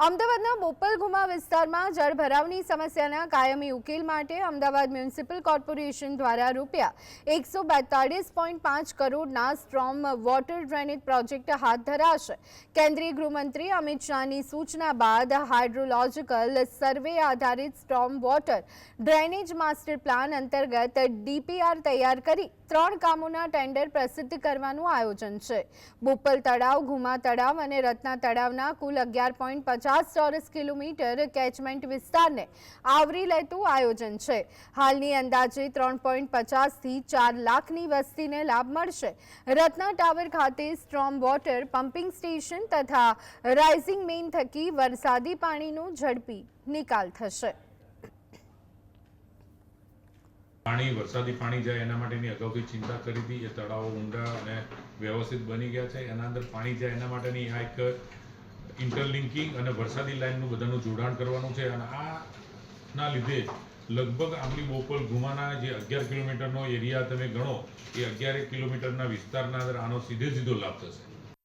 અમદાવાદના બોપલ ગુમા વિસ્તારમાં જળભરાવની સમસ્યાના કાયમી ઉકેલ માટે અમદાવાદ મ્યુનિસિપલ કોર્પોરેશન દ્વારા રૂપિયા 142.5 કરોડના સ્ટ્રોમ વોટર ડ્રેનેજ પ્રોજેક્ટ હાથ ધરાશે। કેન્દ્રીય ગૃહમંત્રી અમિત શાહની સૂચના બાદ હાઇડ્રોલોજિકલ સર્વે આધારિત storm water drainage master plan અંતર્ગત ડીપીઆર તૈયાર કરી 3 કામોના ટેન્ડર પ્રસિદ્ધ કરવાનું આયોજન છે। બોપલ તળાવ, ગુમા તળાવ અને રત્ના તળાવના કુલ 11.50 ચોરસ કિલોમીટર કેચમેન્ટ વિસ્તારને આવરી લેતું આયોજન છે। હાલની અંદાજે 3.50 થી 4 લાખની વસ્તીને લાભ મળશે। રત્ના ટાવર ખાતે સ્ટ્રોમ વોટર પમ્પિંગ સ્ટેશન તથા રાઇઝિંગ મેઇન થકી વરસાદી પાણીનો ઝડપી નિકાલ થશે। વરસાદી પાણી જાય એના માટેની અગાઉથી ચિંતા કરી હતી। એ તળાવો ઊંડા અને વ્યવસ્થિત બની ગયા છે। એના અંદર પાણી જાય એના માટેની આ એક ઇન્ટરલિંકિંગ અને વરસાદી લાઇનનું બધાનું જોડાણ કરવાનું છે। અને આના લીધે લગભગ આંબલી બોપલ ગુમાના જે 11 કિલોમીટરનો એરિયા તમે ગણો, એ 11 કિલોમીટરના વિસ્તારના અંદર આનો સીધો લાભ થશે।